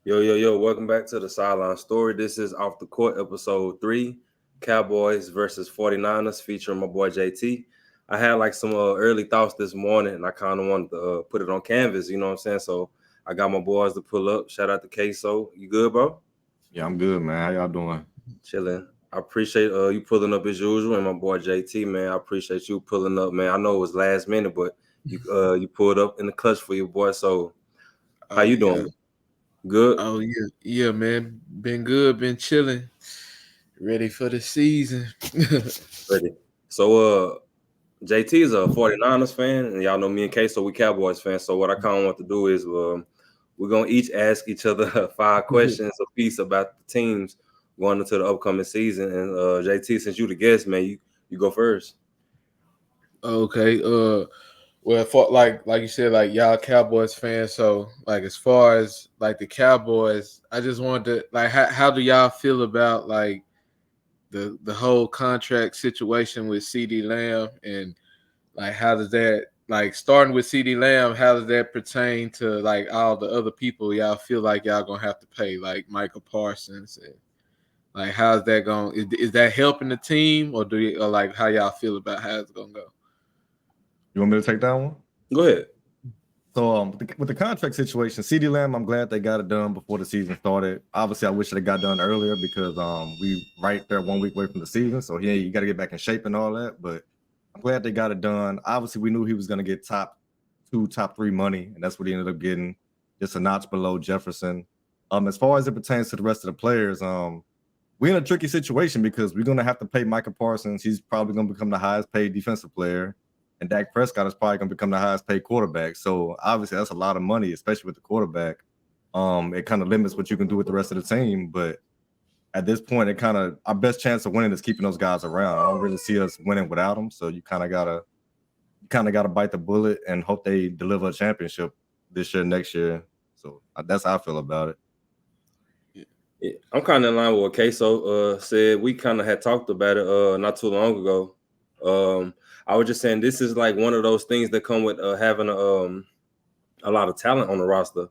Yo, welcome back to the Sideline Story. This is Off the Court, episode 3, Cowboys versus 49ers, featuring my boy JT. I had like some early thoughts this morning, and I kind of wanted to put it on canvas, you know what I'm saying? So I got my boys to pull up. Shout out to Queso. You good, bro? Yeah, I'm good, man. How y'all doing? Chilling. I appreciate you pulling up as usual, and my boy JT, man. I appreciate you pulling up, man. I know it was last minute, but you pulled up in the clutch for your boy. So how Oh you yeah. doing? Good? Oh yeah, man. Been good, been chilling. Ready for the season. Ready. So JT is a 49ers fan, and y'all know me and K, so we Cowboys fans. So what I kind of want to do is we're going to each ask each other 5 questions apiece about the teams going into the upcoming season. And JT, since you the guest, man, you go first. Okay. Well, for like you said, like y'all Cowboys fans. So like as far as like the Cowboys, I just wanted to like how do y'all feel about like the whole contract situation with CD Lamb, and like how does that, like starting with CD Lamb, how does that pertain to like all the other people y'all feel like y'all gonna have to pay, like Michael Parsons, and like how's that going? Is that helping the team, or do you, or like how y'all feel about how it's gonna go? You want me to take that one? Go ahead. So, with the contract situation, CD Lamb, I'm glad they got it done before the season started. Obviously, I wish it had got done earlier because we right there 1 week away from the season. So yeah, you got to get back in shape and all that. But I'm glad they got it done. Obviously, we knew he was going to get top 2, top 3 money, and that's what he ended up getting, just a notch below Jefferson. As far as it pertains to the rest of the players, we're in a tricky situation because we're going to have to pay Michael Parsons. He's probably going to become the highest paid defensive player. And Dak Prescott is probably going to become the highest paid quarterback. So obviously that's a lot of money, especially with the quarterback. It kind of limits what you can do with the rest of the team. But at this point, it kind of our best chance of winning is keeping those guys around. I don't really see us winning without them. So you kind of gotta bite the bullet and hope they deliver a championship this year, next year. So that's how I feel about it. Yeah, I'm kind of in line with what Queso said. We kind of had talked about it not too long ago. I was just saying this is like one of those things that come with having a lot of talent on the roster.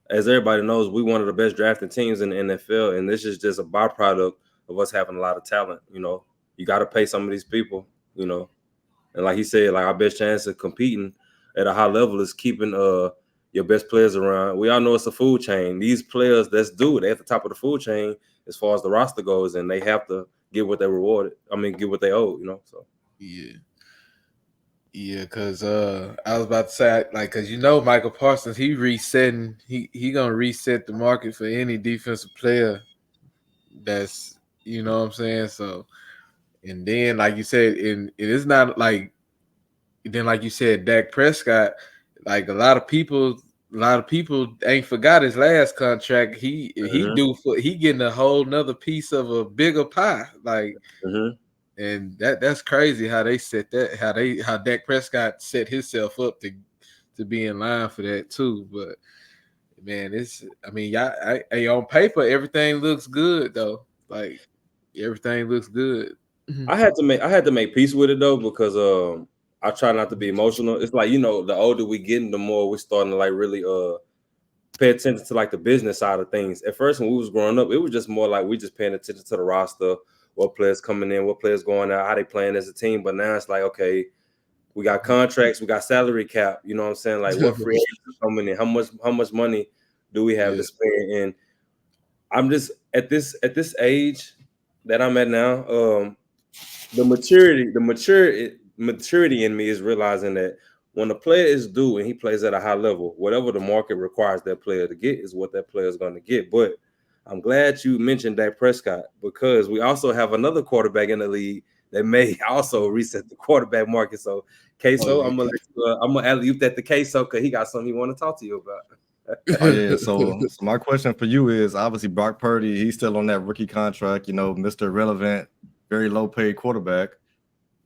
As everybody knows, we one of the best drafting teams in the NFL, and this is just a byproduct of us having a lot of talent. You know, you got to pay some of these people. You know, and like he said, like our best chance of competing at a high level is keeping your best players around. We all know it's a food chain. These players that's due, they at the top of the food chain as far as the roster goes, and they have to get what they rewarded. I mean, get what they owe. You know, so Yeah, yeah, because I was about to say, like, because Michael Parsons, he gonna reset the market for any defensive player that's, what I'm saying. So, and then like you said, and it is not like, then like you said, Dak Prescott, like a lot of people ain't forgot his last contract. He hmm do for he getting a whole nother piece of a bigger pie, like. hmm And that's crazy how they set that, how Dak Prescott set himself up to be in line for that too. But man, I mean, on paper everything looks good though. Like everything looks good. I had to make peace with it though because I try not to be emotional. It's like the older we getting, the more we're starting to like really pay attention to like the business side of things. At first, when we was growing up, it was just more like we just paying attention to the roster, what players coming in, what players going out, how they playing as a team. But now it's like, okay, we got contracts, we got salary cap. You know what I'm saying? Like, what free agents are coming in? How much money do we have to Yeah, spend? And I'm just at this age that I'm at now. The maturity in me is realizing that when a player is due and he plays at a high level, whatever the market requires that player to get is what that player is going to get. But I'm glad you mentioned Dak Prescott because we also have another quarterback in the league that may also reset the quarterback market. So, oh Queso, yeah. I'm gonna alley oop that to Queso because he got something he want to talk to you about. Oh yeah, so my question for you is obviously Brock Purdy, he's still on that rookie contract, Mr. Relevant, very low paid quarterback.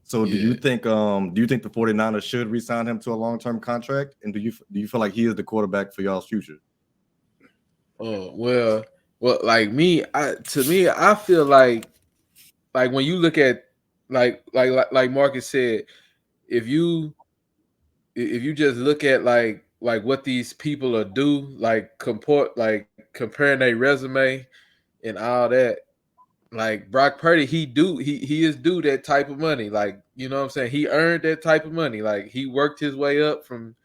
So Yeah. do you think the 49ers should re-sign him to a long-term contract? And do you feel like he is the quarterback for y'all's future? Oh well, like me, I feel like when you look at like Marcus said, if you just look at like what these people are do, like comparing their resume and all that. Like Brock Purdy, he is due that type of money. Like, you know what I'm saying? He earned that type of money. Like, he worked his way up from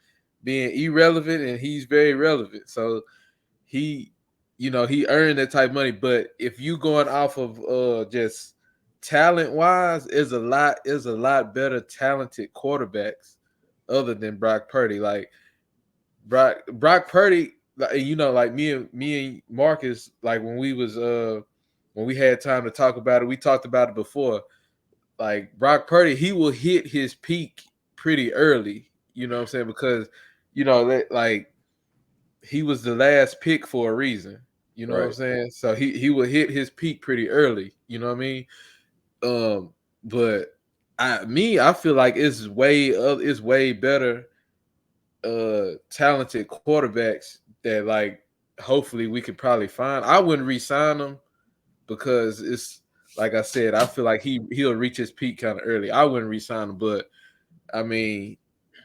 being irrelevant, and he's very relevant. So he, he earned that type of money. But if you going off of just talent wise, is a lot better talented quarterbacks other than Brock Purdy. Like Brock Purdy, like, like me and Marcus, like when we had time to talk about it, we talked about it before. Like Brock Purdy, he will hit his peak pretty early. You know what I'm saying? Because like he was the last pick for a reason. You know what I'm Right. saying? So he will hit his peak pretty early. You know what I mean? But I feel like it's way better talented quarterbacks that, like, hopefully we could probably find. I wouldn't re-sign them because it's like I said, I feel like he'll reach his peak kind of early. I wouldn't re-sign him, but I mean,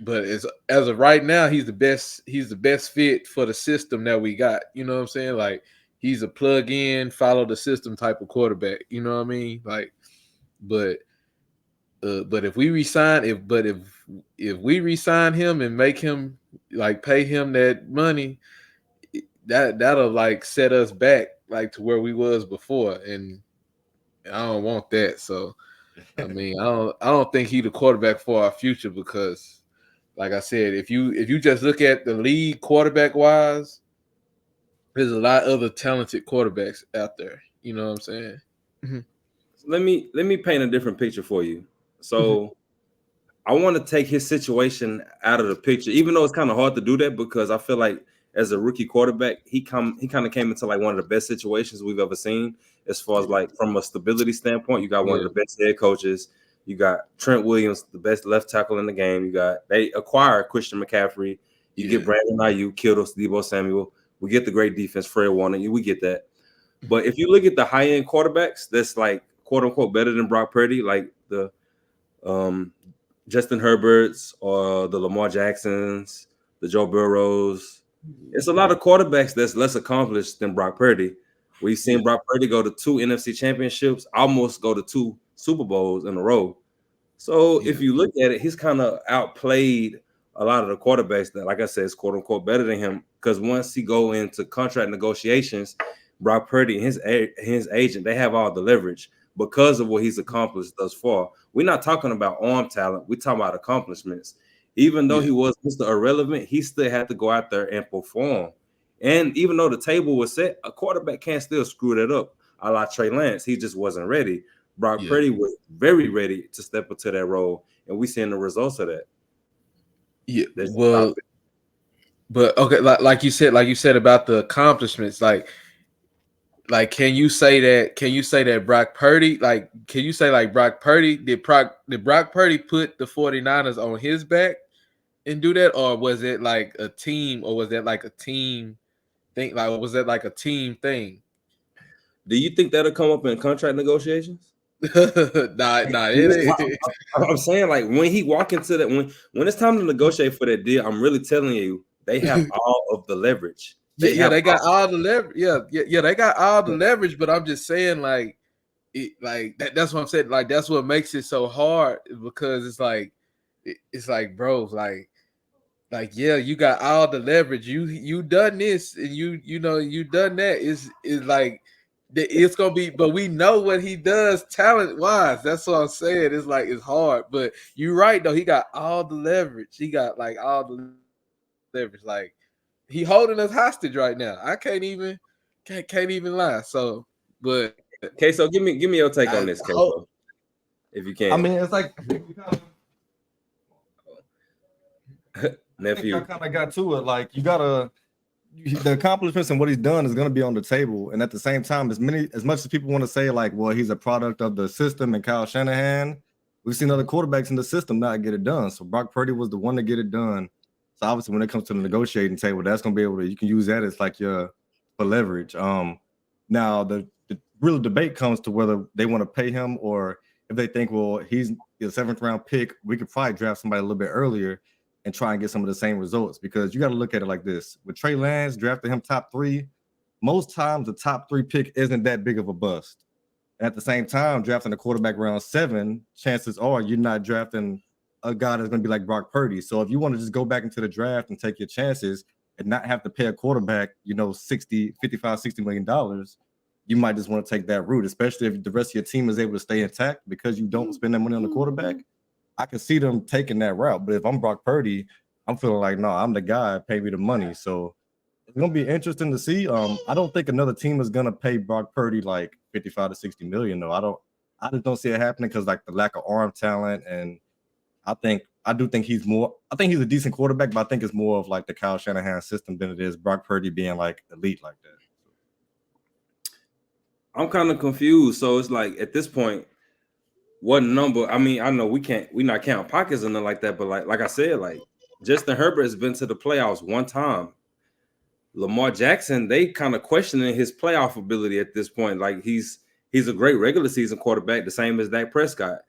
but as of right now, he's the best fit for the system that we got. You know what I'm saying? Like, he's a plug in, follow the system type of quarterback. You know what I mean? Like, but if we resign, if we resign him and make him, like, pay him that money, that'll like set us back like to where we was before, and I don't want that. So I mean, I don't think he the quarterback for our future because, like I said, if you just look at the league quarterback wise, there's a lot of other talented quarterbacks out there. You know what I'm saying? Mhm. Let me paint a different picture for you. So I want to take his situation out of the picture, even though it's kind of hard to do that because I feel like as a rookie quarterback, he kind of came into like one of the best situations we've ever seen as far as like from a stability standpoint. You got one of the best head coaches. You got Trent Williams, the best left tackle in the game. They acquire Christian McCaffrey. You get Brandon Ayuk, Kittle, Deebo Samuel. We get the great defense, Fred Warner. We get that. But if you look at the high end quarterbacks, that's like quote unquote better than Brock Purdy, like the Justin Herberts or the Lamar Jacksons, the Joe Burrows. It's a lot of quarterbacks that's less accomplished than Brock Purdy. We've seen Brock Purdy go to 2 NFC championships, almost go to 2 Super Bowls in a row. So if you look at it, he's kind of outplayed a lot of the quarterbacks that, like I said, is quote unquote better than him. Because once he go into contract negotiations, Brock Purdy and his agent, they have all the leverage because of what he's accomplished thus far. We're not talking about arm talent. We're talking about accomplishments. Even though he was Mr. Irrelevant, he still had to go out there and perform. And even though the table was set, a quarterback can't still screw that up. A la Trey Lance, he just wasn't ready. Brock Purdy was very ready to step into that role, and we're seeing the results of that. Yeah, but okay, like you said about the accomplishments, like can you say that Brock Purdy, like, can you say like Brock Purdy did Brock Purdy put the 49ers on his back and do that, or was it like a team, or was that like a team thing? Like, was that like a team thing? Do you think that'll come up in contract negotiations? Nah, it ain't. I'm saying, like, when he walk into that, when it's time to negotiate for that deal, I'm really telling you, they have all of the leverage. They got all the leverage. Yeah, they got all the leverage. But I'm just saying, like, that's what I'm saying. Like, that's what makes it so hard, because it's like, bro, like, yeah, you got all the leverage. You done this, and you done that. Is like, it's gonna be, but we know what he does talent wise. That's what I'm saying. It's like, it's hard, but you're right though. He got all the leverage. He got like all the leverage. Like, he holding us hostage right now. I can't even lie. So, but okay, so give me your take on this, Queso, if you can. I mean, it's like nephew. I kind of got to it. Like, the accomplishments and what he's done is going to be on the table, and at the same time, as much as people want to say, like, well, he's a product of the system and Kyle Shanahan, we've seen other quarterbacks in the system not get it done. So Brock Purdy was the one to get it done. So obviously, when it comes to the negotiating table, that's going to be able to, you can use that as like for leverage. Now the real debate comes to whether they want to pay him, or if they think, well, he's a 7th round pick, we could probably draft somebody a little bit earlier and try and get some of the same results. Because you got to look at it like this: with Trey Lance drafting him top 3, most times the top 3 pick isn't that big of a bust. And at the same time, drafting a quarterback round 7, chances are you're not drafting a guy that's going to be like Brock Purdy. So if you want to just go back into the draft and take your chances and not have to pay a quarterback, $55-60 million, you might just want to take that route, especially if the rest of your team is able to stay intact because you don't spend that money on the quarterback. I can see them taking that route. But if I'm Brock Purdy, I'm feeling like, no, I'm the guy, pay me the money. So it's gonna be interesting to see. I don't think another team is gonna pay Brock Purdy like 55-60 million. Though I just don't see it happening because like the lack of arm talent, and I do think he's more. I think he's a decent quarterback, but I think it's more of like the Kyle Shanahan system than it is Brock Purdy being like elite like that. I'm kind of confused. So it's like at this point, what number? I mean, I know we not counting pockets or nothing like that, but like I said, like Justin Herbert has been to the playoffs one time. Lamar Jackson, they kind of questioning his playoff ability at this point. Like he's a great regular season quarterback, the same as Dak Prescott.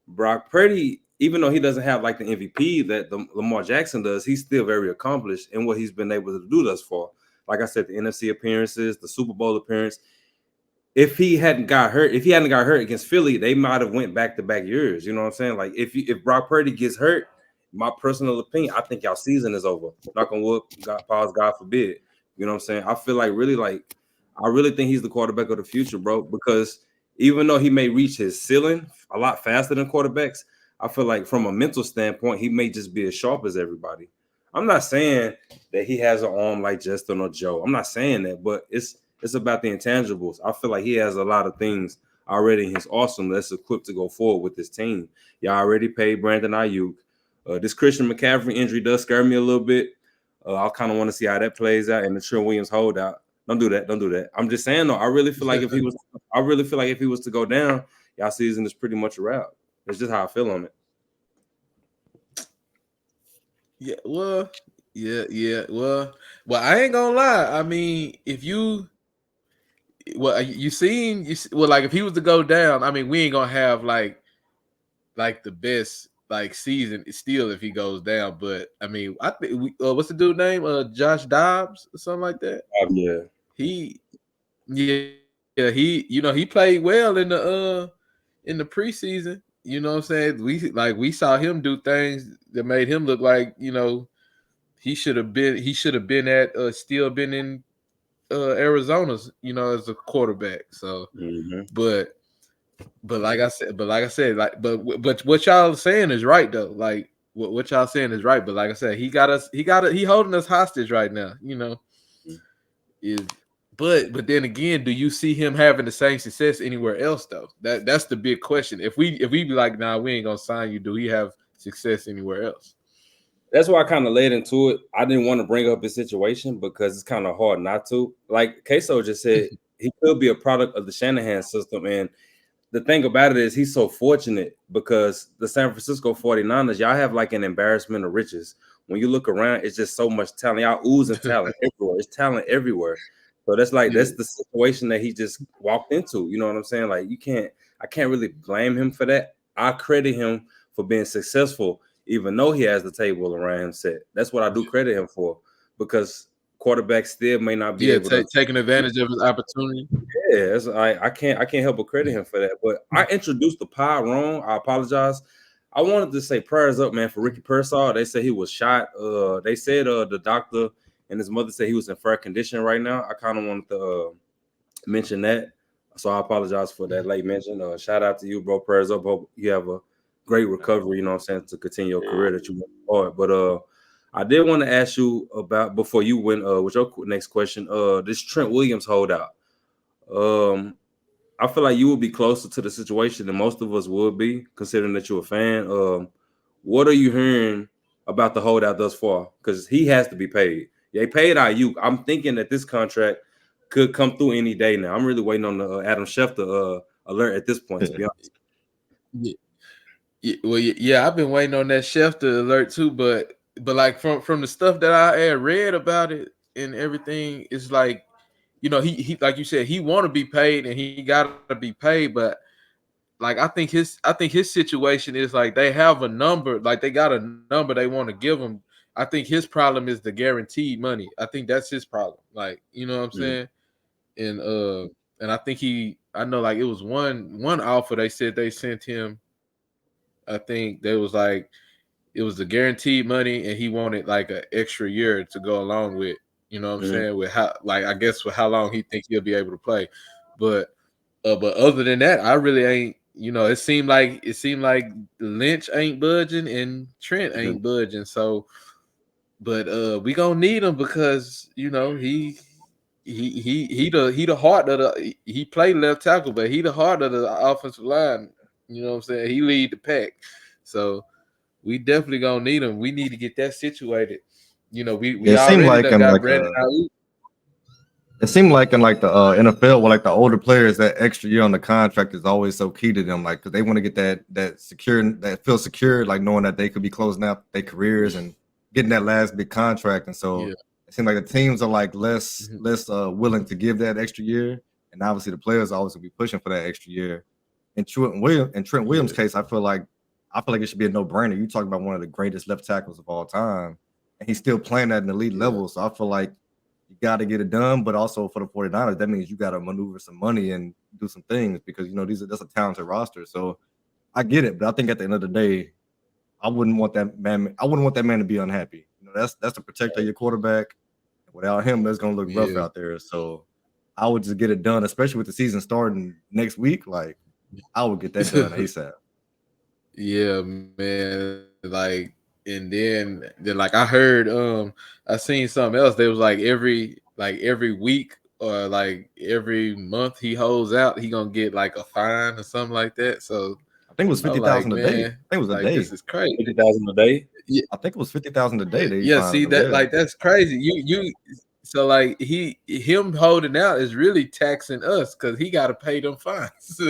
Brock Purdy, even though he doesn't have like the MVP that Lamar Jackson does, he's still very accomplished in what he's been able to do thus far. Like I said, the NFC appearances, the Super Bowl appearance. If he hadn't got hurt against Philly, they might have went back-to-back years. You know what I'm saying? Like if Brock Purdy gets hurt, my personal opinion, I think y'all season is over. Knock on wood, God forbid. You know what I'm saying? I feel like I really think he's the quarterback of the future, bro. Because even though he may reach his ceiling a lot faster than quarterbacks, I feel like from a mental standpoint, he may just be as sharp as everybody. I'm not saying that he has an arm like Justin or Joe. I'm not saying that, but it's about the intangibles. I feel like he has a lot of things already in his arsenal that's equipped to go forward with this team. Y'all already paid Brandon Ayuk. This Christian McCaffrey injury does scare me a little bit. I kind of want to see how that plays out and the Trent Williams holdout. Don't do that. I'm just saying though, I really feel like if he was to go down, y'all season is pretty much a wrap. That's just how I feel on it. Yeah, well, yeah. Well, I ain't gonna lie. I mean, if you like if he was to go down, I mean, we ain't gonna have like the best like season still if he goes down. But I mean, I think what's the dude name? Josh Dobbs or something like that. Yeah. He he played well in the preseason. You know what I'm saying? We saw him do things that made him look like, he should have been still been in Arizona's, as a quarterback. So but like I said, but what y'all saying is right though. Like what y'all saying is right. But like I said, he holding us hostage right now, But then again, do you see him having the same success anywhere else though? That's the big question. If we be like, nah, we ain't gonna sign you, do he have success anywhere else? That's why I kind of led into it. I didn't want to bring up his situation because it's kind of hard not to. Like Queso just said, he could be a product of the Shanahan system. And the thing about it is he's so fortunate because the San Francisco 49ers, y'all have like an embarrassment of riches. When you look around, it's just so much talent. Y'all oozing talent everywhere. It's talent everywhere. So that's the situation that he just walked into. You know what I'm saying? Like I can't really blame him for that. I credit him for being successful, even though he has the table around him set. That's what I do credit him for, because quarterbacks still may not be able to taking advantage of his opportunity. Yeah, I can't help but credit him for that. But I introduced the pod wrong. I apologize. I wanted to say prayers up, man, for Ricky Pearsall. They said he was shot. They said the doctor and his mother said he was in fair condition right now. I kind of wanted to mention that. So I apologize for that late mention. Shout out to you, bro. Prayers up. Hope you have a great recovery, you know what I'm saying, to continue your career that you went hard. But I did want to ask you about, before you went with your next question, this Trent Williams holdout. I feel like you would be closer to the situation than most of us would be, considering that you're a fan. What are you hearing about the holdout thus far? Because he has to be paid. They paid Ayuk. I'm thinking that this contract could come through any day now. I'm really waiting on the Adam Schefter alert at this point, to be honest. Yeah, I've been waiting on that Schefter alert too, but like from the stuff that I had read about it and everything, it's like, he like you said, he want to be paid and he got to be paid, but like I think his situation is like they have a number, like they got a number they want to give him I think his problem is the guaranteed money. I think that's his problem. Like, you know what I'm saying? And I think I know like it was one offer they said they sent him. I think they was like it was the guaranteed money, and he wanted like an extra year to go along with. You know what I'm saying? With how, like, I guess with how long he think he'll be able to play, but other than that, I really ain't. You know, it seemed like Lynch ain't budging and Trent ain't budging. So, but we gonna need him because you know he the heart of the. He played left tackle, but he the heart of the offensive line. You know what I'm saying? He lead the pack, so we definitely gonna need him. We need to get that situated. You know, we It seemed already like done in got like Brandon Ayuk. it seemed like in like the NFL, where like the older players, that extra year on the contract is always so key to them, like because they want to get that secure, that feel secure, like knowing that they could be closing out their careers and getting that last big contract. And so Yeah. it seems like the teams are like less willing to give that extra year, and obviously the players are always gonna be pushing for that extra year. In Trent Williams' case, I feel like it should be a no brainer. You talk about one of the greatest left tackles of all time, and he's still playing at an elite level. So I feel like you got to get it done, but also for the 49ers, that means you got to maneuver some money and do some things because you know that's a talented roster. So I get it, but I think at the end of the day, I wouldn't want that man. I wouldn't want that man to be unhappy. You know, that's the protector of your quarterback. Without him, that's gonna look rough Yeah. out there. So I would just get it done, especially with the season starting next week. Like I would get that done ASAP. Yeah, man. Like, and then like I heard, I seen something else. They was like every week or like every month he holds out, he gonna get like a fine or something like that. So I think it was I'm like, 50,000 a day. I man, think it was a like day. this is crazy. 50,000 a day. Yeah, I think it was 50,000 a day. They yeah. fined See him. that, Yeah. like that's crazy. So like him holding out is really taxing us because he got to pay them fines.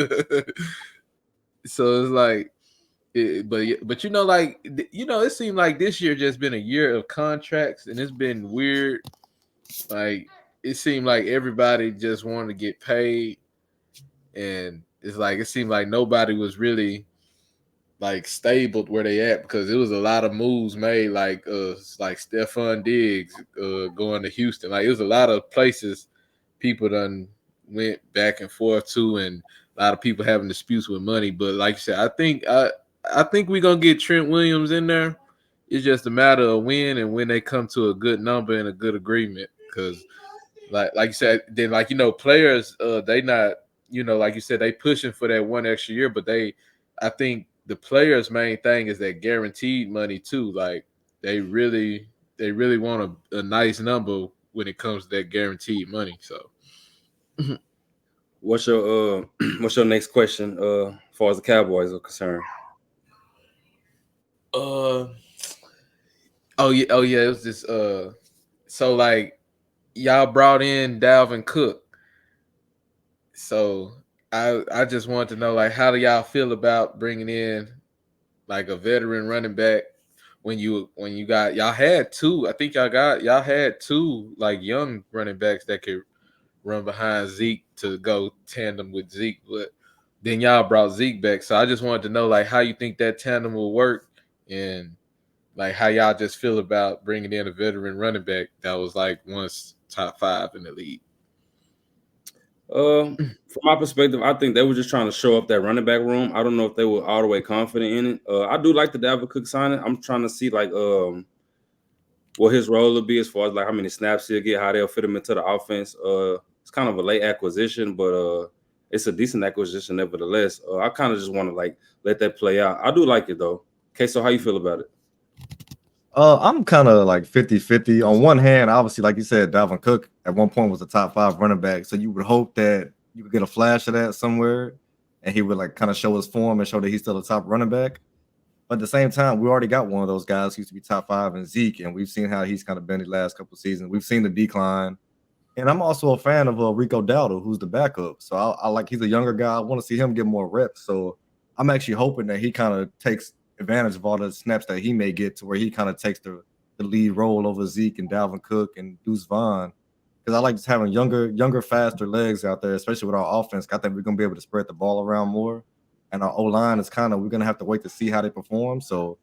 So it's like. But you know, like you know, it seemed like this year just been a year of contracts, and it's been weird. Like it seemed like everybody just wanted to get paid, and it's like it seemed like nobody was really like stable where they at because it was a lot of moves made, like Stephon Diggs going to Houston. Like it was a lot of places people done went back and forth to, and a lot of people having disputes with money. But like you said, I think we're gonna get Trent Williams in there. It's just a matter of when and when they come to a good number and a good agreement. Because like you said, then like you know, players they not, you know, like you said, they pushing for that one extra year, but I think the players' main thing is that guaranteed money too. Like they really want a nice number when it comes to that guaranteed money. So What's your what's your next question as far as the Cowboys are concerned? oh yeah, it was this so like y'all brought in Dalvin Cook. So I just wanted to know, like, how do y'all feel about bringing in like a veteran running back when you got, y'all had two, I think y'all had two like young running backs that could run behind Zeke to go tandem with Zeke, but then y'all brought Zeke back. So I just wanted to know like how you think that tandem will work, and like how y'all just feel about bringing in a veteran running back that was like once top 5 in the league. From my perspective, I think they were just trying to show up that running back room. I don't know if they were all the way confident in it. I do like the Dalvin Cook signing. I'm trying to see like what his role will be as far as like how many snaps he'll get, how they'll fit him into the offense. It's kind of a late acquisition, but it's a decent acquisition nevertheless. I kind of just want to like let that play out. I do like it though. Okay, so how you feel about it? I'm kind of like 50-50. On one hand, obviously, like you said, Dalvin Cook at one point was a top 5 running back. So you would hope that you would get a flash of that somewhere and he would like kind of show his form and show that he's still a top running back. But at the same time, we already got one of those guys who used to be top 5 in Zeke, and we've seen how he's kind of been the last couple of seasons. We've seen the decline. And I'm also a fan of Rico Dowdle, who's the backup. So I like, he's a younger guy. I want to see him get more reps. So I'm actually hoping that he kind of takes advantage of all the snaps that he may get to where he kind of takes the lead role over Zeke and Dalvin Cook and Deuce Vaughn. Because I like just having younger, faster legs out there, especially with our offense. I think we're going to be able to spread the ball around more. And our O-line is we're going to have to wait to see how they perform. So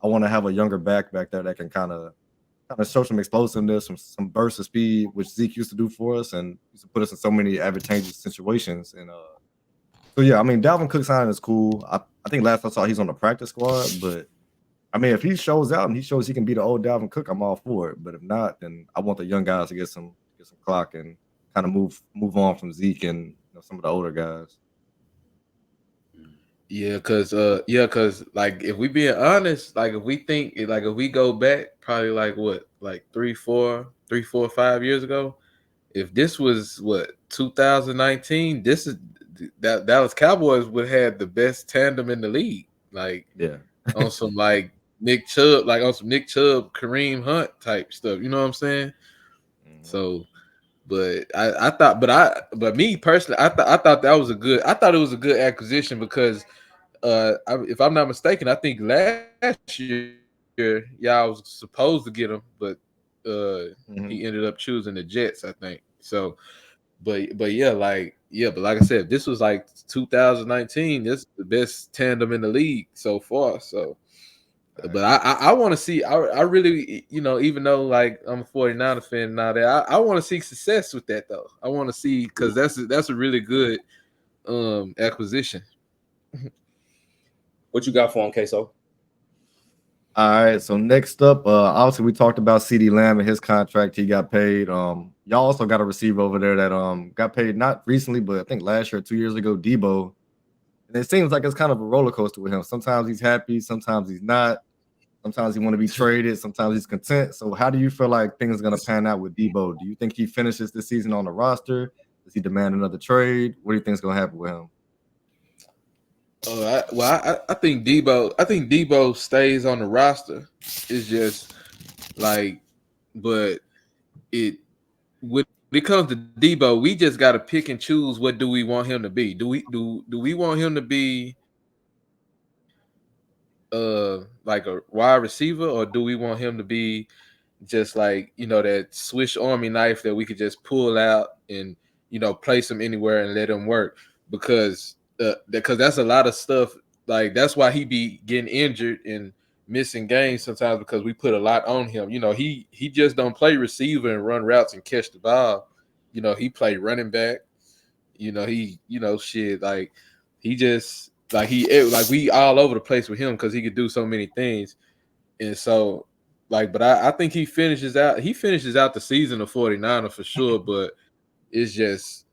I want to have a younger back there that can kind of kind of show some explosiveness, some burst of speed, which Zeke used to do for us, and used to put us in so many advantageous situations. And so yeah, I mean, Dalvin Cook signing is cool. I think last I saw he's on the practice squad, but I mean, if he shows out and he shows he can be the old Dalvin Cook, I'm all for it. But if not, then I want the young guys to get some clock and kind of move on from Zeke and some of the older guys. Yeah, cause like if we being honest, like if we think like if we go back probably like what, like 5 years ago, if this was what 2019, this is that Dallas Cowboys would have the best tandem in the league. Like Yeah. on some like Nick Chubb, like on some Nick Chubb, Kareem Hunt type stuff. You know what I'm saying? So, but I thought, but me personally, I thought that was I thought it was a good acquisition because, if I'm not mistaken, I think last year y'all was supposed to get him, but he ended up choosing the Jets, I think. So, but yeah, but like I said, this was like 2019. This is the best tandem in the league so far. So. But I want to see. I really, even though like I'm a 49er fan and all that, I want to see success with that though. I want to see because that's a really good acquisition. What you got for him, Queso? All right, so next up, obviously we talked about CeeDee Lamb and his contract. He got paid. Y'all also got a receiver over there that got paid not recently, but I think last year, 2 years ago, Debo. And it seems like it's kind of a roller coaster with him. Sometimes he's happy, sometimes he's not. Sometimes he want to be traded. Sometimes he's content. So how do you feel like things are going to pan out with Debo? Do you think he finishes this season on the roster? Does he demand another trade? What do you think is going to happen with him? I think Debo. I think Debo stays on the roster. It's just like, but when it comes to Debo, we just got to pick and choose. What do we want him to be? Do we want him to be like a wide receiver, or do we want him to be just like that Swiss Army knife that we could just pull out and place him anywhere and let him work? Because that's a lot of stuff. Like that's why he be getting injured and missing games sometimes, because we put a lot on him. He just don't play receiver and run routes and catch the ball. He play running back. Shit, like he just like we all over the place with him because he could do so many things. And so but I think he finishes out the season of 49er for sure. But it's just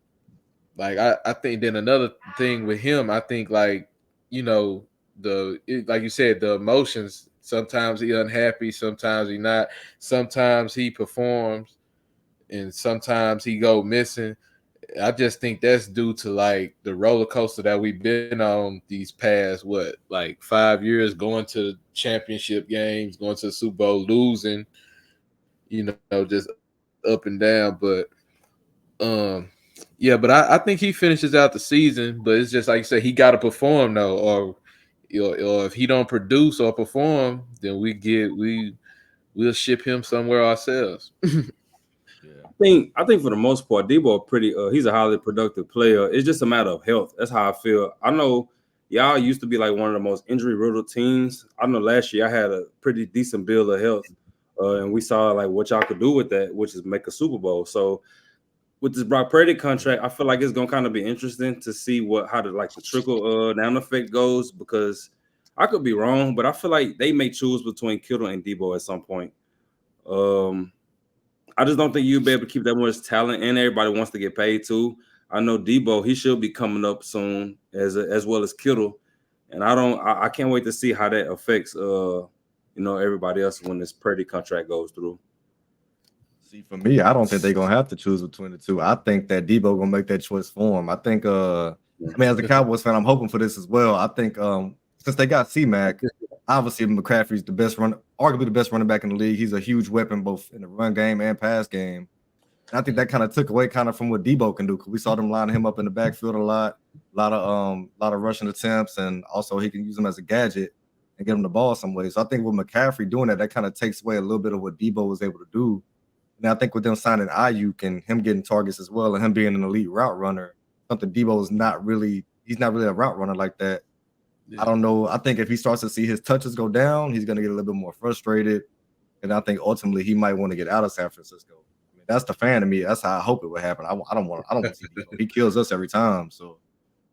like I think then another thing with him, I think like like you said, the emotions. Sometimes he unhappy, sometimes he not, sometimes he performs, and sometimes he go missing. I just think that's due to like the roller coaster that we've been on these past 5 years, going to championship games, going to the Super Bowl, losing, just up and down. But but I think he finishes out the season. But it's just like you said, he got to perform though, or if he don't produce or perform, then we'll ship him somewhere ourselves. I think for the most part, Debo he's a highly productive player. It's just a matter of health. That's how I feel. I know y'all used to be like one of the most injury-riddled teams. I know last year I had a pretty decent bill of health, and we saw like what y'all could do with that, which is make a Super Bowl. So with this Brock Purdy contract, I feel like it's gonna kind of be interesting to see how the trickle down effect goes, because I could be wrong, but I feel like they may choose between Kittle and Debo at some point. I just don't think you'll be able to keep that much talent, and everybody wants to get paid too. I know Debo, he should be coming up soon, as well as Kittle, and I can't wait to see how that affects everybody else when this Purdy contract goes through. See, for me, I don't think they're gonna have to choose between the two. I think that Debo gonna make that choice for him. I think as a Cowboys fan, I'm hoping for this as well. I think since they got C-Mac, obviously McCaffrey's arguably the best running back in the league. He's a huge weapon both in the run game and pass game. And I think that kind of took away from what Debo can do, because we saw them lining him up in the backfield a lot of rushing attempts, and also he can use them as a gadget and get him the ball some way. So I think with McCaffrey doing that kind of takes away a little bit of what Debo was able to do. And I think with them signing Ayuk and him getting targets as well, and him being an elite route runner, something Debo is not really a route runner like that. Yeah. I don't know. I think if he starts to see his touches go down, he's going to get a little bit more frustrated. and I think ultimately he might want to get out of San Francisco. I mean, that's the fan to me. That's how I hope it would happen. I don't want to see Debo. He kills us every time. So,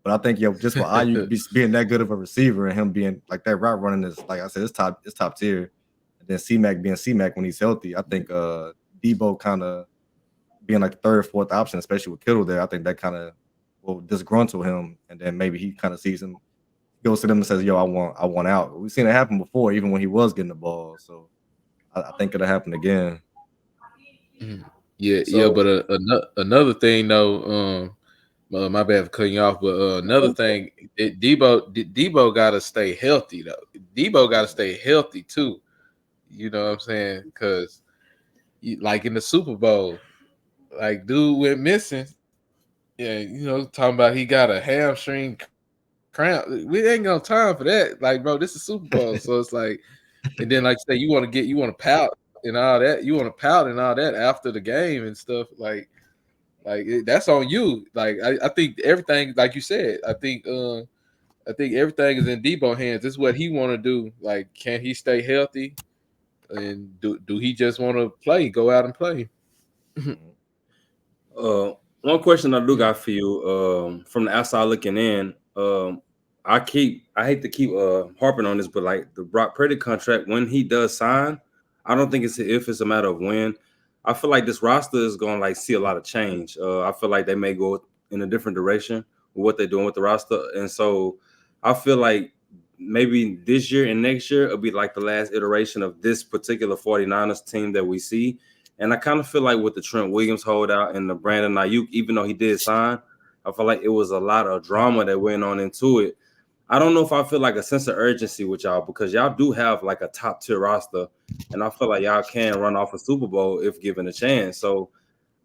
but I think just for Ayuk being that good of a receiver and him being like that route running is, like I said, it's top tier. And then C-Mac being C-Mac when he's healthy, I think Debo kind of being like the third, fourth option, especially with Kittle there, I think that kind of will disgruntle him, and then maybe he kind of sees him, goes to them and says, "Yo, I want out." We've seen it happen before, even when he was getting the ball. So I think it'll happen again. Yeah, but another thing though, my bad for cutting you off, but another thing, Debo got to stay healthy though. Debo got to stay healthy too. You know what I'm saying? Because like in the Super Bowl, like dude went missing. Yeah, talking about he got a hamstring cramp. We ain't got time for that. Like, bro, this is Super Bowl, so it's like, and then like you say, you want to pout and all that. You want to pout and all that after the game and stuff. Like that's on you. Like I think everything, like you said, I think everything is in Debo hands. This is what he want to do. Like, can he stay healthy? And do he just want to play? Go out and play. One question I do got for you, from the outside looking in, I hate to keep harping on this, but like the Brock Purdy contract, when he does sign, I don't think it's it's a matter of when. I feel like this roster is going to like see a lot of change. I feel like they may go in a different direction with what they're doing with the roster, and so I feel like maybe this year and next year will be like the last iteration of this particular 49ers team that we see. And I kind of feel like with the Trent Williams holdout and the Brandon Ayuk, even though he did sign, I feel like it was a lot of drama that went on into it. I don't know if I feel like a sense of urgency with y'all, because y'all do have like a top tier roster, and I feel like y'all can run off a Super Bowl if given a chance. So,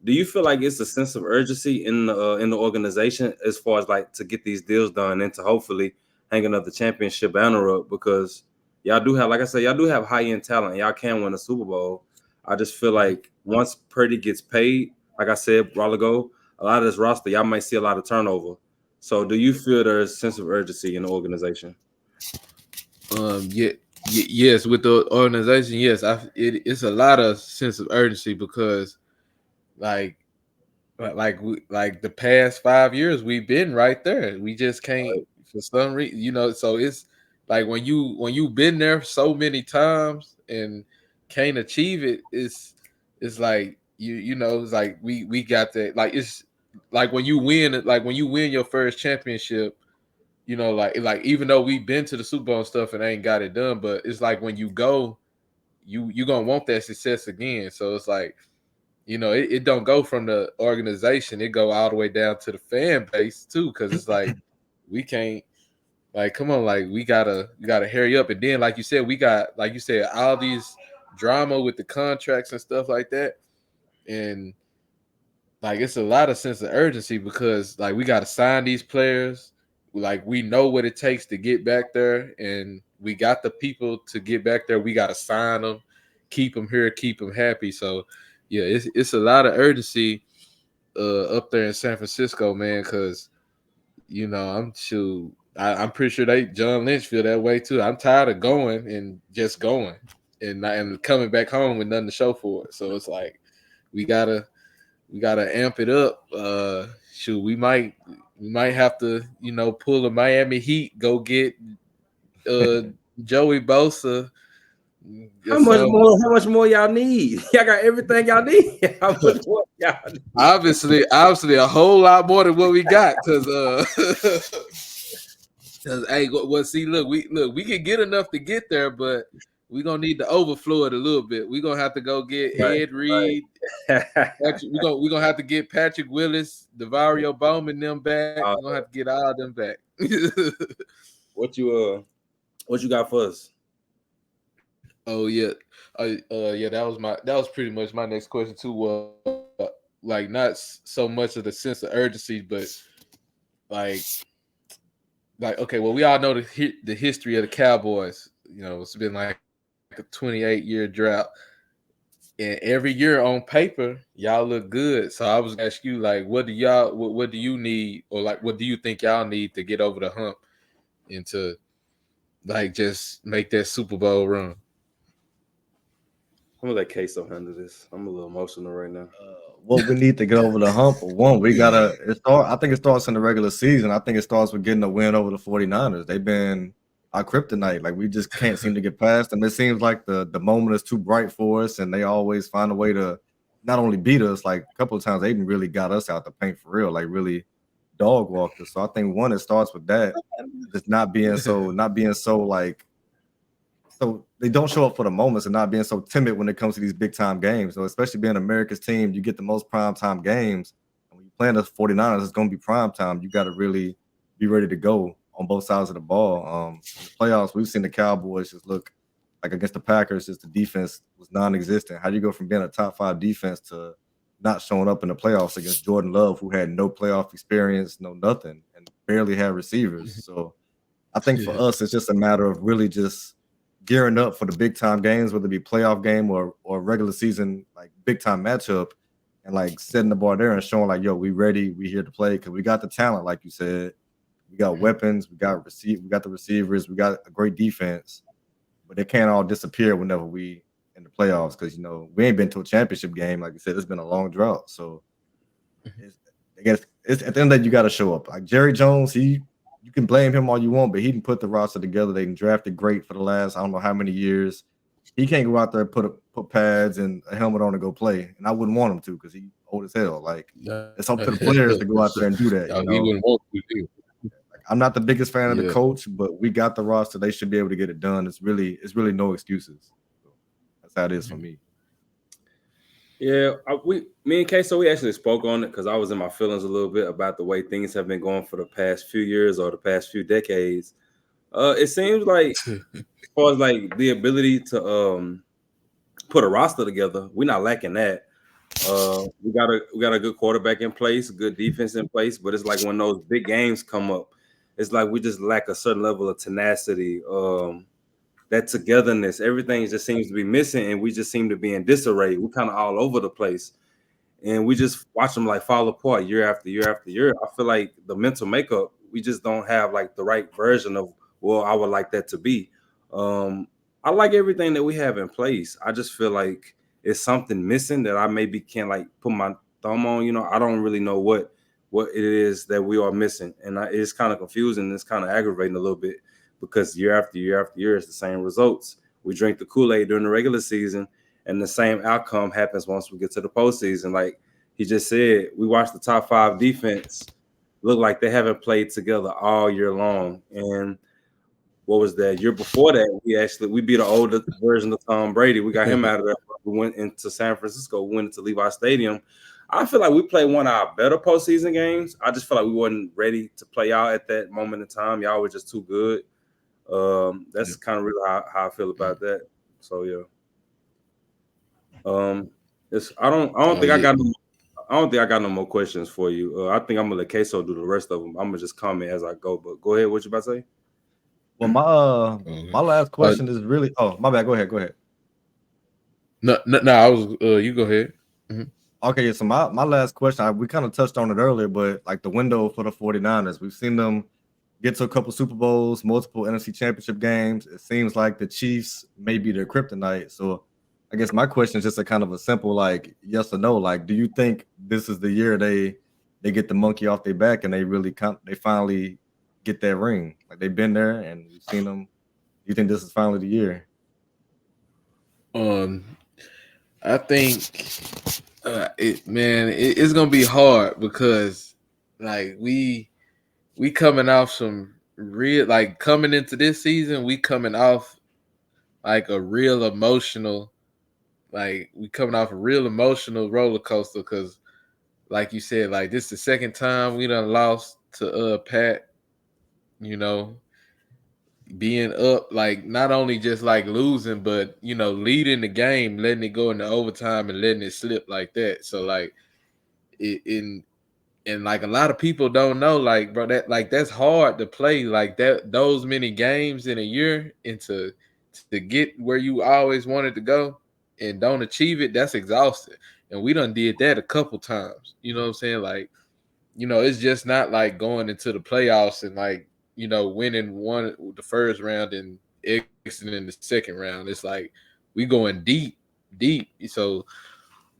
do you feel like it's a sense of urgency in the organization as far as like to get these deals done and to hopefully hang another championship banner up? Because y'all do have, like I said, y'all do have high end talent. Y'all can win a Super Bowl. I just feel like once Purdy gets paid, like I said a while ago, a lot of this roster, y'all might see a lot of turnover. So, do you feel there's a sense of urgency in the organization? Yes, with the organization, yes, it's a lot of sense of urgency because, like the past 5 years, we've been right there. We just can't for some reason, So it's like when you've been there so many times and can't achieve it, it's like it's like we got that. Like it's like when you win your first championship. Like even though we've been to the Super Bowl and stuff and ain't got it done, but it's like when you go, you gonna want that success again. So it's like, it don't go from the organization, it go all the way down to the fan base too, because it's like we can't, like, come on, like we gotta hurry up. And then like you said, we got, like you said, all these drama with the contracts and stuff like that, and like it's a lot of sense of urgency because like we got to sign these players. Like we know what it takes to get back there, and we got the people to get back there. We got to sign them, keep them here, keep them happy. So yeah, it's a lot of urgency up there in San Francisco, man. Because I'm pretty sure John Lynch feel that way too. I'm tired of going and just going and coming back home with nothing to show for it. So it's like we gotta amp it up. Shoot, we might have to, pull the Miami Heat, go get Joey Bosa. How much more y'all need? Y'all got everything y'all need. How much more y'all need? Obviously, a whole lot more than what we got. Because hey, see, look, we can get enough to get there, but we're gonna need to overflow it a little bit. We're gonna have to go get Ed Reed. We're gonna have to get Patrick Willis, Devario Bowman, them back. We're gonna have to get all them back. What you got for us? Oh yeah. Yeah, that was pretty much my next question too. Like not so much of the sense of urgency, but like okay, well, we all know the history of the Cowboys. It's been like a 28-year drought. And every year on paper, y'all look good. So I was gonna ask you, like, what do you need, or like what do you think y'all need to get over the hump and to like just make that Super Bowl run? I'm gonna let Queso handle this. I'm a little emotional right now. What we need to get over the hump, one, we gotta I think it starts in the regular season. I think it starts with getting a win over the 49ers. They've been our kryptonite. Like, we just can't seem to get past them. It seems like the moment is too bright for us, and they always find a way to not only beat us, like a couple of times they even really got us out the paint for real, like really dog walked us. So I think one, it starts with that. Just not being so like, so they don't show up for the moments and not being so timid when it comes to these big time games. So especially being America's team, you get the most prime time games. And when you play the 49ers, it's going to be prime time. You got to really be ready to go on both sides of the ball. In the playoffs, we've seen the Cowboys just look like against the Packers, just the defense was non-existent. How do you go from being a top 5 defense to not showing up in the playoffs against Jordan Love, who had no playoff experience, no nothing, and barely had receivers? So I think for us, it's just a matter of really just gearing up for the big time games, whether it be playoff game or regular season, like big time matchup, and like setting the bar there and showing like, yo, we ready, we here to play because we got the talent, like you said, we got weapons, we got the receivers, we got a great defense, but they can't all disappear whenever we in the playoffs because we ain't been to a championship game, like you said, it's been a long drought. So I guess it's at the end of the day, you got to show up. Like Jerry Jones, you can blame him all you want, but he didn't put the roster together. They drafted great for the last I don't know how many years. He can't go out there and put pads and a helmet on and go play. And I wouldn't want him to because he old as hell. Like, it's up to the players to go out there and do that. He wouldn't want to do. Like, I'm not the biggest fan of the coach, but we got the roster. They should be able to get it done. It's really no excuses. So that's how it is for me. Yeah, me and Queso, we actually spoke on it because I was in my feelings a little bit about the way things have been going for the past few years or the past few decades. It seems like, as far as like the ability to put a roster together, we're not lacking that. We got a good quarterback in place, good defense in place, but it's like when those big games come up, it's like we just lack a certain level of tenacity. That togetherness, everything just seems to be missing, and we just seem to be in disarray. We're kind of all over the place, and we just watch them like fall apart year after year after year. I feel like the mental makeup, we just don't have like the right version of what I would like that to be. I like everything that we have in place. I just feel like it's something missing that I maybe can't like put my thumb on. I don't really know what it is that we are missing, and it's kind of confusing. It's kind of aggravating a little bit because year after year after year, it's the same results. We drink the Kool-Aid during the regular season, and the same outcome happens once we get to the postseason. Like he just said, we watched the top 5 defense look like they haven't played together all year long. And what was that year before that? We beat an older version of Tom Brady. We got him out of there. We went into San Francisco, went into Levi Stadium. I feel like we played one of our better postseason games. I just feel like we wasn't ready to play y'all at that moment in time. Y'all were just too good. That's kind of really how I feel about that. So yeah. I don't think I got no more questions for you. I think I'm gonna let Queso do the rest of them. I'm gonna just comment as I go. But go ahead. What you about to say? Well, my last question is really. Oh, my bad. Go ahead. No. I was. You go ahead. Mm-hmm. Okay, so my last question, we kind of touched on it earlier, but like the window for the 49ers, we've seen them get to a couple Super Bowls, multiple NFC Championship games. It seems like the Chiefs may be their kryptonite. So I guess my question is just a kind of a simple like yes or no. Like, do you think this is the year they get the monkey off their back and they finally get that ring? Like, they've been there and we've seen them. Do you think this is finally the year? I think it's gonna be hard because like we coming off some real, like, coming into this season, we coming off like a real emotional, like we coming off a real emotional roller coaster because, like you said, like this is the second time we done lost to Pat, being up, like not only just like losing, but leading the game, letting it go into overtime and letting it slip like that. So like and like a lot of people don't know, like, bro, that's hard to play like that, those many games in a year, and to get where you always wanted to go and don't achieve it. That's exhausting. And we done did that a couple times. You know what I'm saying? Like, it's just not like going into the playoffs and like, winning the first round and exiting in the second round. It's like we going deep deep. So,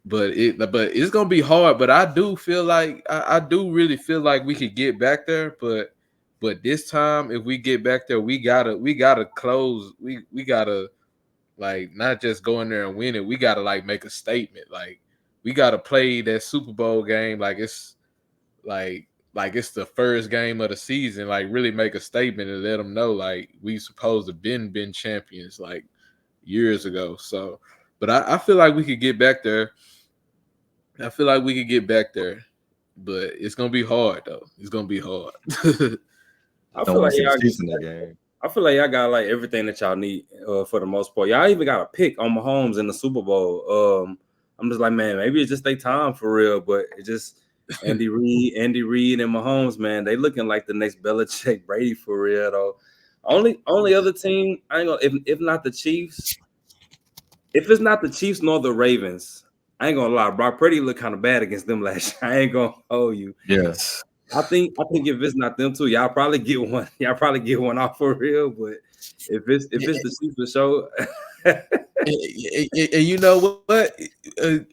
but it's gonna be hard. But I do feel like I do really feel like we could get back there. But this time, if we get back there, we gotta close. We gotta like not just go in there and win it. We gotta like make a statement. Like we gotta play that Super Bowl game like like it's the first game of the season. Like really make a statement and let them know like we supposed to been champions like years ago. So, but I feel like we could get back there. I feel like we could get back there, but it's gonna be hard though. It's gonna be hard. I Don't feel want like to see the y'all. Chiefs in that game. I feel like y'all got like everything that y'all need for the most part. Y'all even got a pick on Mahomes in the Super Bowl. I'm just like, man, maybe it's just their time for real, but it just Andy Reid, and Mahomes, man, they looking like the next Belichick Brady for real though. Only other team, I ain't gonna if not the Chiefs, if it's not the Chiefs nor the Ravens, I ain't gonna lie, Brock Purdy looked kind of bad against them last year. I ain't gonna hold you. Yes. I think if it's not them two, y'all probably get one. Y'all probably get one off for real. But if it's the Chiefs for sure, And you know what?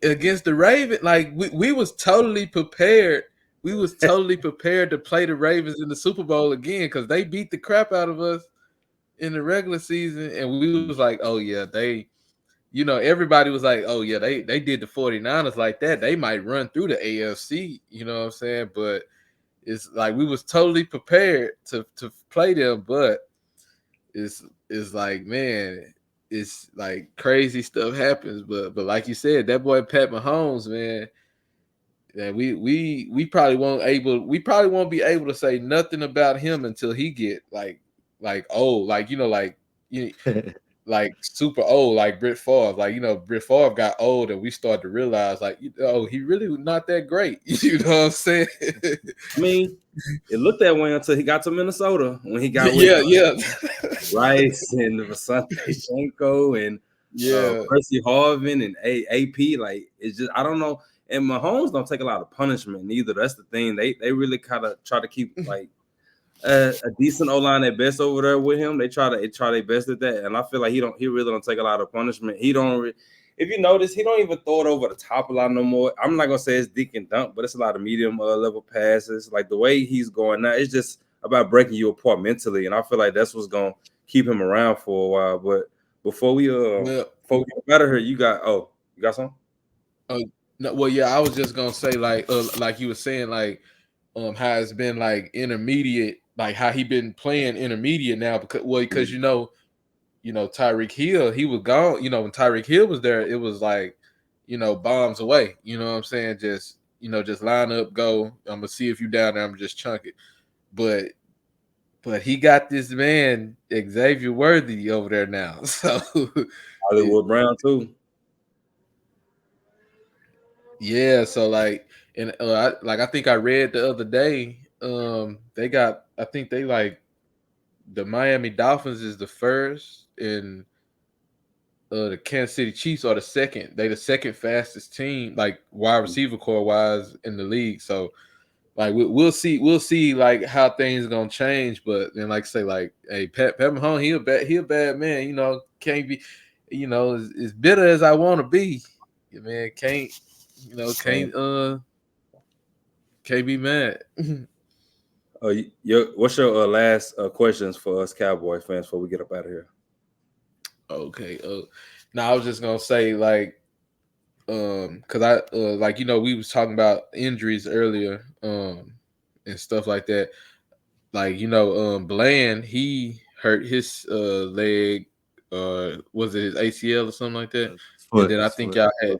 Against the Ravens, like we was totally prepared. We was totally prepared to play the Ravens in the Super Bowl again because they beat the crap out of us in the regular season, and we was like, oh yeah, everybody was like, oh yeah, they did the 49ers like that. They might run through the AFC, you know what I'm saying? But it's like we was totally prepared to play them, but it's like, man, it's like crazy stuff happens. But like you said, that boy Pat Mahomes, man, yeah, we probably won't be able to say nothing about him until he get like old, like you like super old, like Britt Favre. Like, Britt Favre got old and we started to realize like, he really was not that great. You know what I'm saying? I mean, it looked that way until he got to Minnesota when he got with Yeah. Rice and Vasante Shenko and Yeah. Percy Harvin and AP. Like it's just I don't know. And Mahomes don't take a lot of punishment neither. That's the thing. They really kind of try to keep like a decent O line at best over there with him. They try their best at that, and I feel like he really don't take a lot of punishment. He don't. If you notice, he don't even throw it over the top a lot no more. I'm not gonna say it's dink and dunk, but it's a lot of medium level passes. Like the way he's going now, it's just about breaking you apart mentally, and I feel like that's what's gonna keep him around for a while. But before we Well, get out of here, you got something? no, well, yeah, I was just gonna say like you were saying how it's been like intermediate, like how he been playing intermediate now because Tyreek Hill, he was gone. When Tyreek Hill was there, it was like, bombs away. You know what I'm saying? Just line up, go. I'm gonna see if you down there. I'm just chunk it. But he got this man Xavier Worthy over there now. So Hollywood Brown too. yeah. So I think I read the other day. I think they like the Miami Dolphins is the first and the Kansas City Chiefs are the second. They the second fastest team, like wide receiver core wise in the league. So like we'll see like how things gonna change. But then like say like, hey, Pat Mahomes, he a bad man. Can't be, as bitter as I want to be, man, can't be mad. What's your last questions for us Cowboy fans before we get up out of here? Okay. Now I was just gonna say because I we was talking about injuries earlier, and stuff like that. Like Bland, he hurt his leg, was it his ACL or something like that? And then I think y'all had,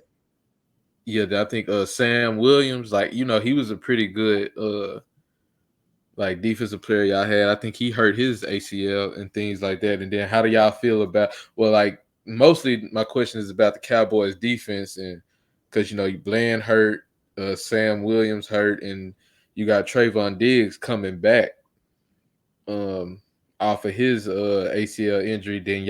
I think Sam Williams, like he was a pretty good like defensive player y'all had. I think he hurt his ACL and things like that. And then how do y'all feel about? Well, like mostly my question is about the Cowboys defense, and because Bland hurt, Sam Williams hurt, and you got Trayvon Diggs coming back off of his ACL injury. Then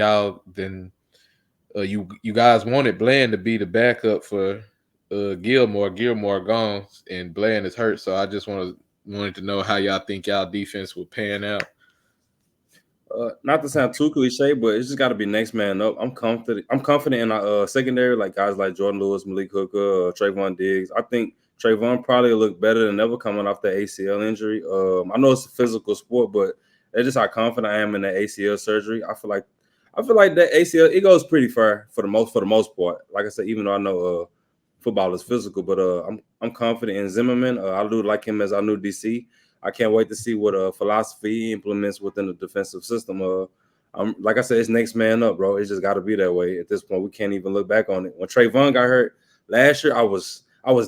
you guys wanted Bland to be the backup for Gilmore. Gilmore gone and Bland is hurt, so I just wanted to know how y'all think y'all defense will pan out. Not to sound too cliche, but it's just got to be next man up. I'm confident. I'm confident in our secondary, like guys like Jordan Lewis, Malik Hooker, Trayvon Diggs. I think Trayvon probably look better than ever coming off the ACL injury. I know it's a physical sport, but that's just how confident I am in the ACL surgery. I feel like that ACL it goes pretty far for the most part. Like I said, even though I know football is physical, but I'm confident in Zimmerman. I do like him as our new DC. I can't wait to see what philosophy he implements within the defensive system. Like I said, it's next man up, bro. It's just got to be that way. At this point, we can't even look back on it. When Trayvon got hurt last year, I was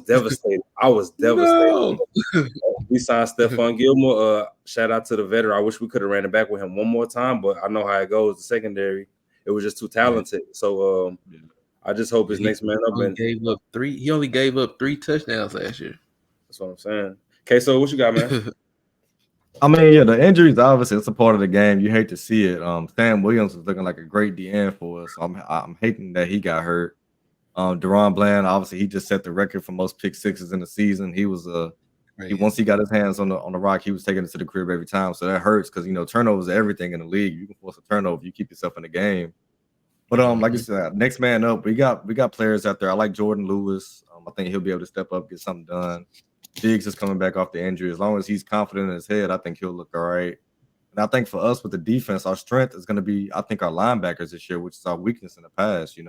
devastated. I was devastated. No. We signed Stephon Gilmore. Shout out to the veteran. I wish we could have ran it back with him one more time, but I know how it goes. The secondary, it was just too talented. So I just hope his next man up. He only gave up 3 touchdowns last year. That's what I'm saying. Okay, so what you got, man? I mean, yeah, the injuries obviously it's a part of the game. You hate to see it. Sam Williams was looking like a great DN for us. I'm hating that he got hurt. Deron Bland, obviously, he just set the record for most pick sixes in the season. He was once he got his hands on the rock, he was taking it to the crib every time. So that hurts because turnovers are everything in the league. You can force a turnover, you keep yourself in the game. But like you said, next man up. We got players out there. I like Jordan Lewis. I think he'll be able to step up, get something done. Diggs is coming back off the injury. As long as he's confident in his head, I think he'll look all right. And I think for us with the defense, our strength is going to be, I think, our linebackers this year, which is our weakness in the past. We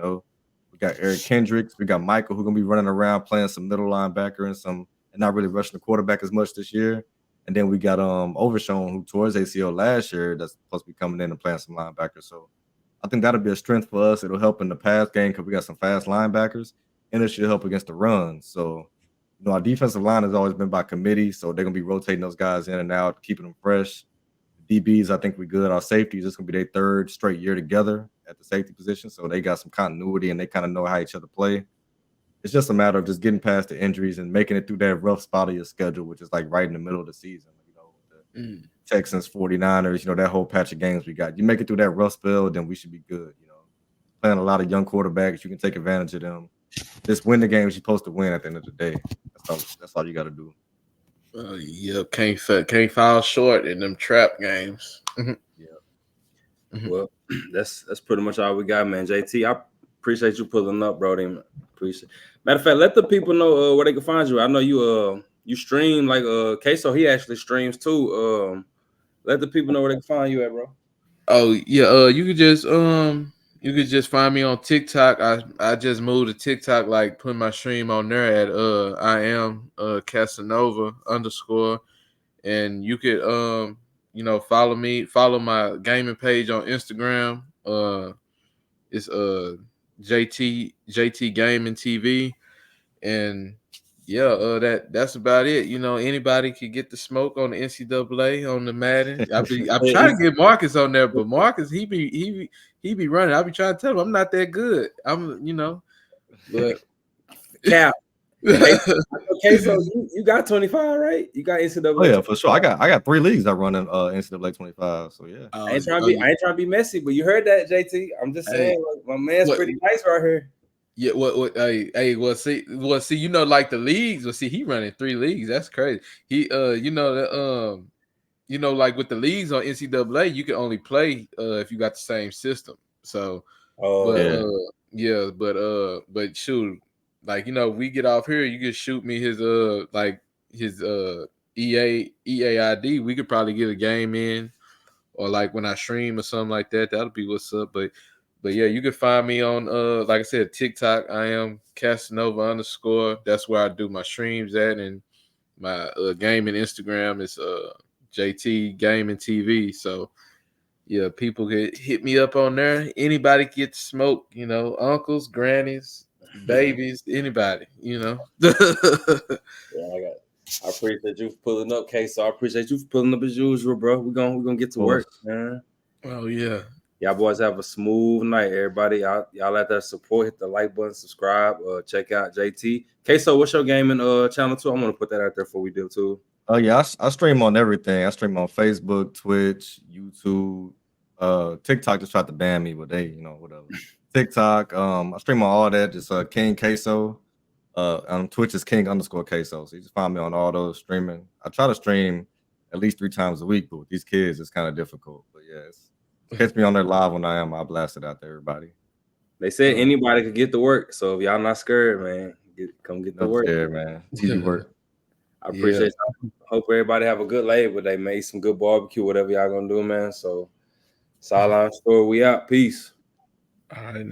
got Eric Kendricks, we got Michael, who's going to be running around playing some middle linebacker and not really rushing the quarterback as much this year. And then we got Overshown, who tore his ACL last year, that's supposed to be coming in and playing some linebackers. So I think that'll be a strength for us. It'll help in the pass game because we got some fast linebackers, and it should help against the run. So our defensive line has always been by committee, so they're going to be rotating those guys in and out, keeping them fresh. The DBs, I think we good. Our safeties, it's going to be their 3rd straight year together at the safety position, so they got some continuity and they kind of know how each other play. It's just a matter of just getting past the injuries and making it through that rough spot of your schedule, which is like right in the middle of the season. The Texans, 49ers, that whole patch of games we got. You make it through that rough spell, then we should be good. Playing a lot of young quarterbacks, you can take advantage of them. Just win the games you're supposed to win at the end of the day. That's all you got to do. Yeah, can't fall short in them trap games. Yeah. Well, that's pretty much all we got, man. JT, I appreciate you pulling up, bro. Appreciate. Matter of fact, let the people know where they can find you. I know you stream like Queso. He actually streams too. Let the people know where they can find you at, bro. Oh yeah, you could just find me on TikTok. I just moved to TikTok, like put my stream on there at I am Casanova _, and you could follow my gaming page on Instagram. It's JT Gaming TV, and yeah, that's about it. Anybody could get the smoke on the NCAA on the Madden. I'm trying to get Marcus on there, but Marcus he be running. I be trying to tell him I'm not that good. But Cap. Okay, so you got 25, right? You got NCAA. Oh yeah, for sure. I got 3 leagues I run in NCAA 25. So yeah. I ain't trying to be messy, but you heard that, JT. I'm just saying, my man's pretty nice right here. Yeah, what? Hey, see, like the leagues. Well, see, he running 3 leagues. That's crazy. He, like with the leagues on NCAA, you can only play if you got the same system. So, but shoot, like we get off here, you can shoot me his EAID. We could probably get a game in, or like when I stream or something like that. That'll be what's up. But yeah, you can find me on like I said, TikTok. I am Casanova _. That's where I do my streams at, and my gaming Instagram is JT Gaming TV. So yeah, people can hit me up on there. Anybody get smoke, uncles, grannies, babies, anybody, Yeah, I appreciate you for pulling up, K. So I appreciate you for pulling up as usual, bro. We're gonna get to work, man. Oh yeah. Y'all boys have a smooth night, everybody. Y'all let that support, hit the like button, subscribe, check out JT. Okay, so what's your gaming channel too? I'm gonna put that out there before we do too. Oh yeah, I stream on everything. I stream on Facebook, Twitch, YouTube, TikTok just tried to ban me, but they, whatever. TikTok, I stream on all that, just King Queso. On Twitch is King _Queso. So you just find me on all those streaming. I try to stream at least 3 times a week, but with these kids, it's kind of difficult. But yeah, Catch me on there live when I am. I'll blast it out to everybody. They said anybody could get to work, so if y'all not scared, man, come get to work. Scared, man. Easy work. I appreciate it. Hope everybody have a good Labor Day. Make some good barbecue, whatever y'all gonna do, man. So, Sideline Store, we out. Peace. All right.